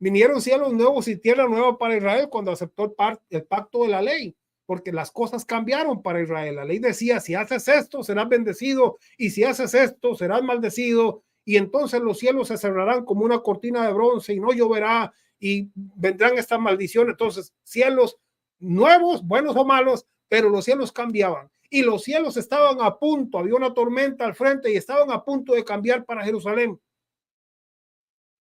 S1: Vinieron cielos nuevos y tierra nueva para Israel cuando aceptó el pacto de la ley, porque las cosas cambiaron para Israel. La ley decía, si haces esto, serás bendecido, y si haces esto, serás maldecido, y entonces los cielos se cerrarán como una cortina de bronce y no lloverá, y vendrán estas maldiciones. Entonces, cielos nuevos, buenos o malos, pero los cielos cambiaban. Y los cielos estaban a punto, había una tormenta al frente y estaban a punto de cambiar para Jerusalén.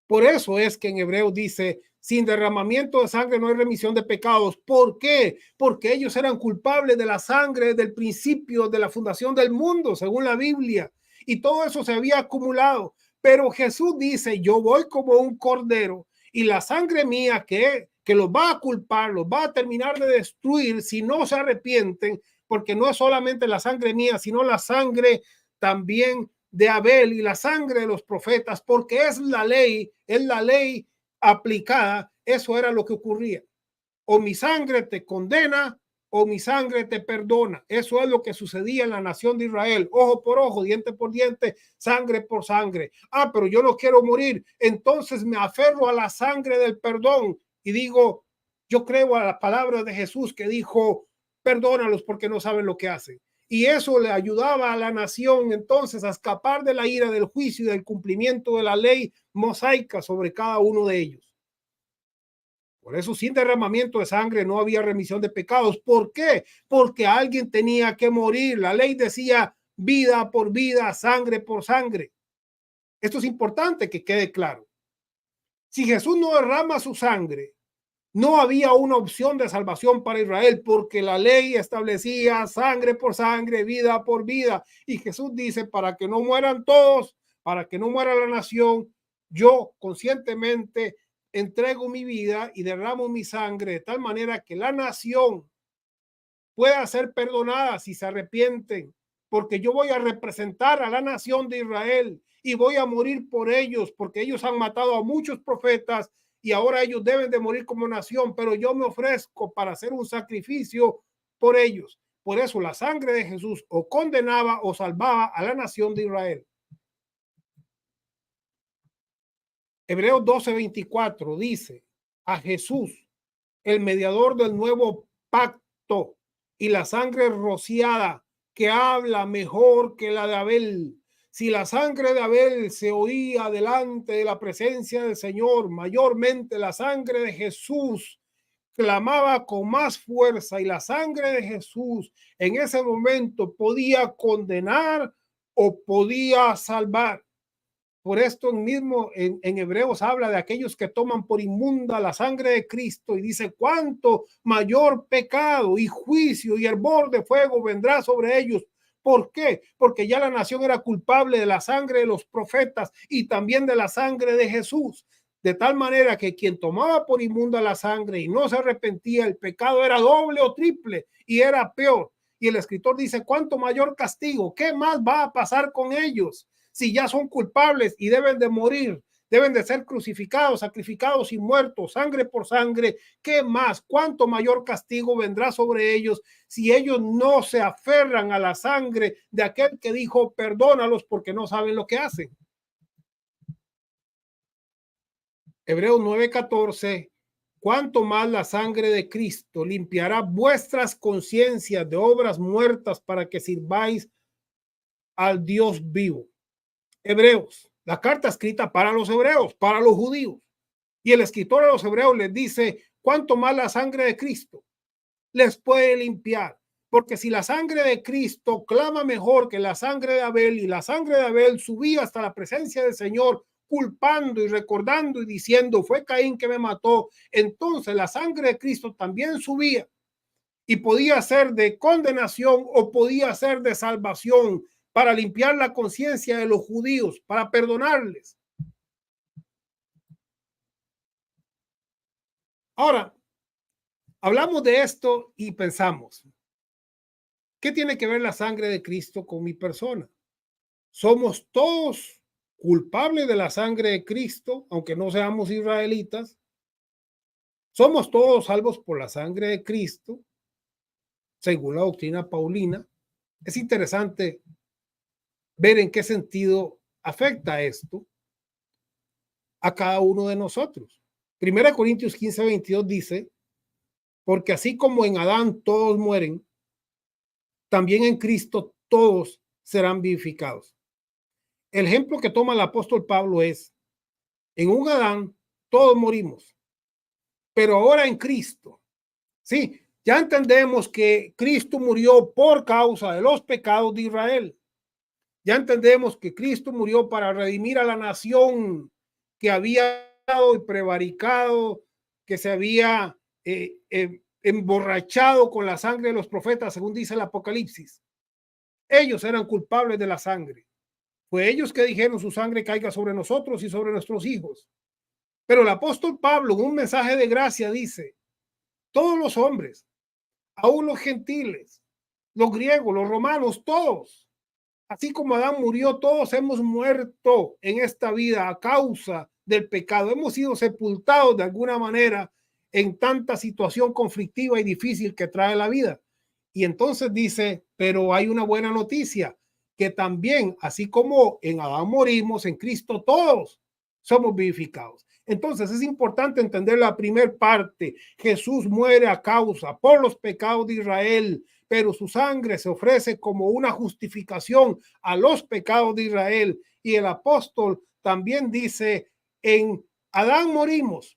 S1: Por eso es que en Hebreos dice, sin derramamiento de sangre no hay remisión de pecados. ¿Por qué? Porque ellos eran culpables de la sangre desde el principio de la fundación del mundo, según la Biblia. Y todo eso se había acumulado. Pero Jesús dice, yo voy como un cordero y la sangre mía que los va a culpar, los va a terminar de destruir si no se arrepienten, porque no es solamente la sangre mía, sino la sangre también de Abel y la sangre de los profetas, porque es la ley aplicada. Eso era lo que ocurría. O mi sangre te condena o mi sangre te perdona. Eso es lo que sucedía en la nación de Israel. Ojo por ojo, diente por diente, sangre por sangre. Ah, pero yo no quiero morir. Entonces me aferro a la sangre del perdón y digo, yo creo a la palabra de Jesús que dijo, perdónalos porque no saben lo que hacen. y eso le ayudaba a la nación entonces a escapar de la ira del juicio y del cumplimiento de la ley mosaica sobre cada uno de ellos. Por eso, sin derramamiento de sangre no había remisión de pecados. ¿Por qué? Porque alguien tenía que morir. La ley decía vida por vida, sangre por sangre. Esto es importante que quede claro. Si Jesús no derrama su sangre, no había una opción de salvación para Israel, porque la ley establecía sangre por sangre, vida por vida. Y Jesús dice, para que no mueran todos, para que no muera la nación, yo conscientemente entrego mi vida y derramo mi sangre de tal manera que la nación pueda ser perdonada si se arrepienten, porque yo voy a representar a la nación de Israel y voy a morir por ellos, porque ellos han matado a muchos profetas y ahora ellos deben de morir como nación, pero yo me ofrezco para hacer un sacrificio por ellos. Por eso la sangre de Jesús o condenaba o salvaba a la nación de Israel. Hebreos 12:24 dice, a Jesús, el mediador del nuevo pacto, y la sangre rociada que habla mejor que la de Abel. Si la sangre de Abel se oía delante de la presencia del Señor, mayormente la sangre de Jesús clamaba con más fuerza, y la sangre de Jesús en ese momento podía condenar o podía salvar. Por esto mismo en Hebreos habla de aquellos que toman por inmunda la sangre de Cristo y dice cuánto mayor pecado y juicio y hervor de fuego vendrá sobre ellos. ¿Por qué? Porque ya la nación era culpable de la sangre de los profetas y también de la sangre de Jesús. De tal manera que quien tomaba por inmunda la sangre y no se arrepentía, el pecado era doble o triple y era peor. Y el escritor dice, ¿cuánto mayor castigo? ¿Qué más va a pasar con ellos? Si ya son culpables y deben de morir, deben de ser crucificados, sacrificados y muertos, sangre por sangre, ¿qué más? ¿Cuánto mayor castigo vendrá sobre ellos si ellos no se aferran a la sangre de aquel que dijo, perdónalos porque no saben lo que hacen? Hebreos 9:14, cuánto más la sangre de Cristo limpiará vuestras conciencias de obras muertas para que sirváis al Dios vivo. Hebreos, la carta escrita para los hebreos, para los judíos. Y el escritor a los hebreos les dice, cuánto más la sangre de Cristo les puede limpiar. Porque si la sangre de Cristo clama mejor que la sangre de Abel, y la sangre de Abel subía hasta la presencia del Señor, culpando y recordando y diciendo, fue Caín que me mató, entonces la sangre de Cristo también subía y podía ser de condenación o podía ser de salvación, para limpiar la conciencia de los judíos, para perdonarles. Ahora, hablamos de esto y pensamos, ¿qué tiene que ver la sangre de Cristo con mi persona? Somos todos culpables de la sangre de Cristo, aunque no seamos israelitas. Somos todos salvos por la sangre de Cristo, según la doctrina paulina. Es interesante ver en qué sentido afecta esto a cada uno de nosotros. Primera Corintios 15:22 dice, porque así como en Adán todos mueren, también en Cristo todos serán vivificados. El ejemplo que toma el apóstol Pablo es, en un Adán todos morimos, pero ahora en Cristo, sí, ya entendemos que Cristo murió por causa de los pecados de Israel. Ya entendemos que Cristo murió para redimir a la nación que había y prevaricado, que se había emborrachado con la sangre de los profetas, según dice el Apocalipsis. Ellos eran culpables de la sangre. Fue ellos que dijeron su sangre caiga sobre nosotros y sobre nuestros hijos. Pero el apóstol Pablo, en un mensaje de gracia, dice, todos los hombres, aún los gentiles, los griegos, los romanos, todos, así como Adán murió, todos hemos muerto en esta vida a causa del pecado. Hemos sido sepultados de alguna manera en tanta situación conflictiva y difícil que trae la vida. Y entonces dice, pero hay una buena noticia, que también, así como en Adán morimos, en Cristo todos somos vivificados. Entonces es importante entender la primera parte. Jesús muere a causa por los pecados de Israel, pero su sangre se ofrece como una justificación a los pecados de Israel. Y el apóstol también dice, en Adán morimos,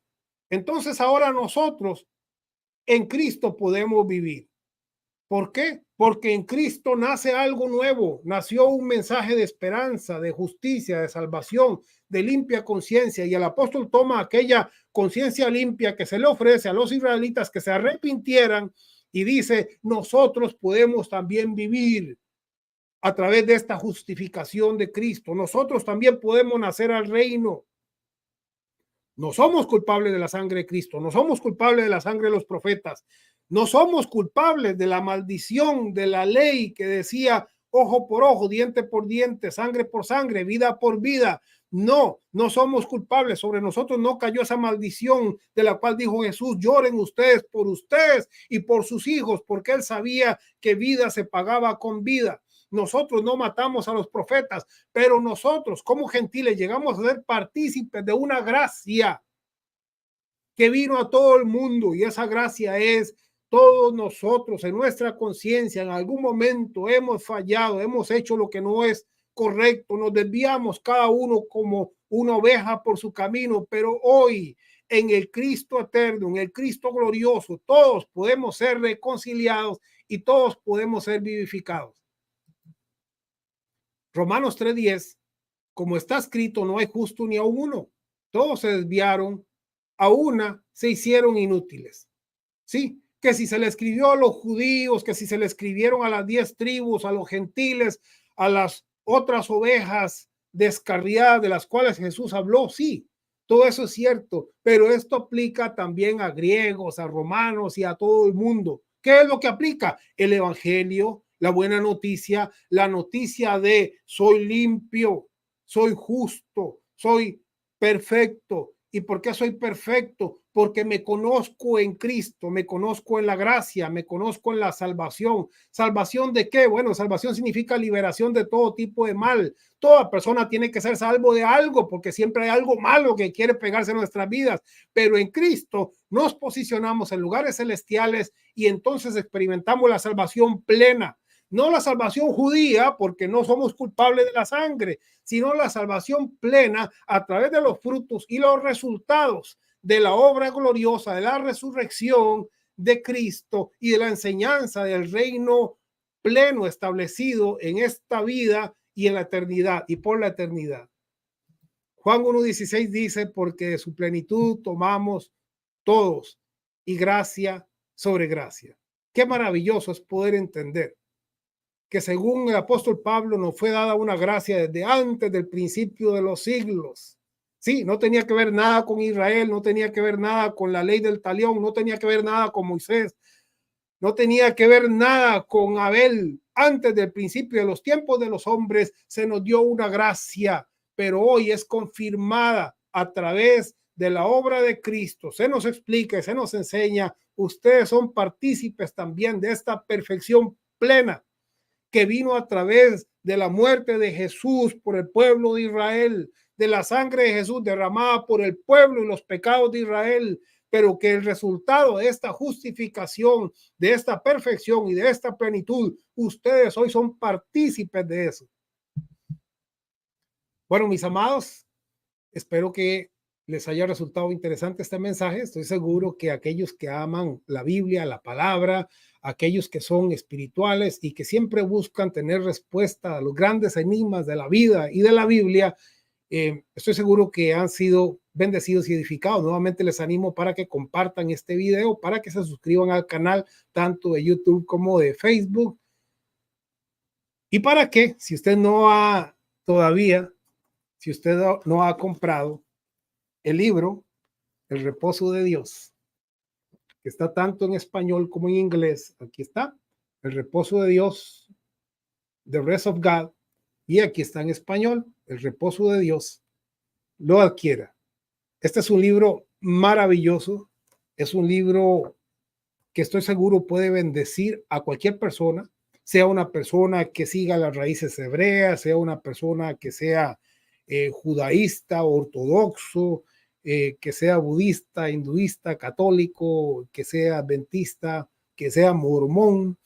S1: entonces ahora nosotros en Cristo podemos vivir. ¿Por qué? Porque en Cristo nace algo nuevo, nació un mensaje de esperanza, de justicia, de salvación, de limpia conciencia. Y el apóstol toma aquella conciencia limpia que se le ofrece a los israelitas que se arrepintieran y dice, nosotros podemos también vivir a través de esta justificación de Cristo. Nosotros también podemos nacer al reino. No somos culpables de la sangre de Cristo, no somos culpables de la sangre de los profetas, no somos culpables de la maldición de la ley que decía ojo por ojo, diente por diente, sangre por sangre, vida por vida. No, no somos culpables. Sobre nosotros no cayó esa maldición de la cual dijo Jesús, lloren ustedes y por sus hijos, porque él sabía que vida se pagaba con vida. Nosotros no matamos a los profetas, pero nosotros como gentiles llegamos a ser partícipes de una gracia que vino a todo el mundo, y esa gracia es todos nosotros en nuestra conciencia en algún momento hemos fallado, hemos hecho lo que no es correcto, nos desviamos cada uno como una oveja por su camino, pero hoy en el Cristo eterno, en el Cristo glorioso, todos podemos ser reconciliados y todos podemos ser vivificados. Romanos 3:10, como está escrito, no hay justo ni aun uno. Todos se desviaron, a una se hicieron inútiles. Sí, que si se le escribió a los judíos, que si se le escribieron a las 10 tribus, a los gentiles, a las otras ovejas descarriadas de las cuales Jesús habló, sí, todo eso es cierto, pero esto aplica también a griegos, a romanos y a todo el mundo. ¿Qué es lo que aplica? El evangelio, la buena noticia, la noticia de soy limpio, soy justo, soy perfecto. ¿Y por qué soy perfecto? Porque me conozco en Cristo, me conozco en la gracia, me conozco en la salvación. ¿Salvación de qué? Bueno, salvación significa liberación de todo tipo de mal. Toda persona tiene que ser salvo de algo, porque siempre hay algo malo que quiere pegarse en nuestras vidas. Pero en Cristo nos posicionamos en lugares celestiales y entonces experimentamos la salvación plena. No la salvación judía, porque no somos culpables de la sangre, sino la salvación plena a través de los frutos y los resultados de la obra gloriosa de la resurrección de Cristo y de la enseñanza del reino pleno establecido en esta vida y en la eternidad y por la eternidad. Juan 1:16 dice, porque de su plenitud tomamos todos y gracia sobre gracia. Qué maravilloso es poder entender que según el apóstol Pablo nos fue dada una gracia desde antes del principio de los siglos. Sí, no tenía que ver nada con Israel, no tenía que ver nada con la ley del talión, no tenía que ver nada con Moisés, no tenía que ver nada con Abel. Antes del principio de los tiempos de los hombres se nos dio una gracia, pero hoy es confirmada a través de la obra de Cristo. Se nos explica, se nos enseña, ustedes son partícipes también de esta perfección plena que vino a través de la muerte de Jesús por el pueblo de Israel, de la sangre de Jesús derramada por el pueblo y los pecados de Israel, pero que el resultado de esta justificación, de esta perfección y de esta plenitud, ustedes hoy son partícipes de eso. Bueno, mis amados, espero que les haya resultado interesante este mensaje. Estoy seguro que aquellos que aman la Biblia, la palabra, aquellos que son espirituales y que siempre buscan tener respuesta a los grandes enigmas de la vida y de la Biblia, estoy seguro que han sido bendecidos y edificados. Nuevamente les animo para que compartan este video, para que se suscriban al canal tanto de YouTube como de Facebook, y para que, si usted no ha todavía, si usted no ha comprado el libro El reposo de Dios, que está tanto en español como en inglés, aquí está, El reposo de Dios, The Rest of God, y aquí está en español, El reposo de Dios, lo adquiera. Este es un libro maravilloso, es un libro que estoy seguro puede bendecir a cualquier persona, sea una persona que siga las raíces hebreas, sea una persona que sea judaísta, ortodoxo, que sea budista, hinduista, católico, que sea adventista, que sea mormón,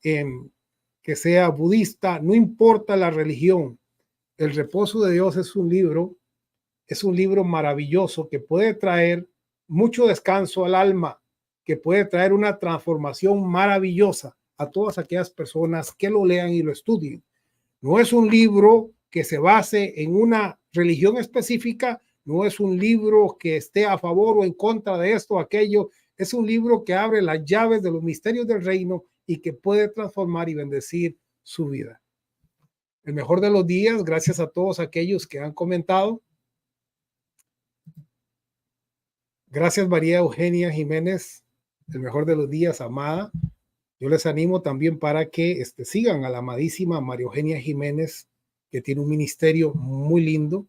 S1: que sea budista, no importa la religión. El reposo de Dios es un libro maravilloso que puede traer mucho descanso al alma, que puede traer una transformación maravillosa a todas aquellas personas que lo lean y lo estudien. No es un libro que se base en una religión específica, no es un libro que esté a favor o en contra de esto o aquello, es un libro que abre las llaves de los misterios del reino y que puede transformar y bendecir su vida. El mejor de los días, gracias a todos aquellos que han comentado. Gracias María Eugenia Jiménez, el mejor de los días, amada. Yo les animo también para que sigan a la amadísima María Eugenia Jiménez, que tiene un ministerio muy lindo.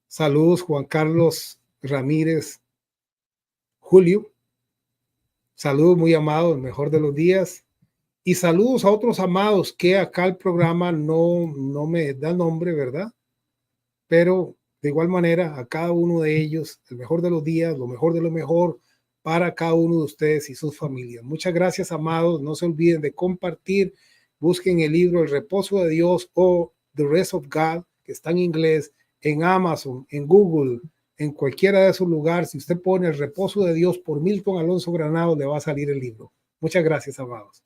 S1: Saludos Juan Carlos Ramírez Julio. Saludos muy amado, el mejor de los días. Y saludos a otros amados que acá el programa no me da nombre, ¿verdad? Pero de igual manera a cada uno de ellos, el mejor de los días, lo mejor de lo mejor para cada uno de ustedes y sus familias. Muchas gracias, amados. No se olviden de compartir. Busquen el libro El Reposo de Dios o The Rest of God, que está en inglés, en Amazon, en Google, en cualquiera de esos lugares. Si usted pone El Reposo de Dios por Milton Alonso Granados, le va a salir el libro. Muchas gracias, amados.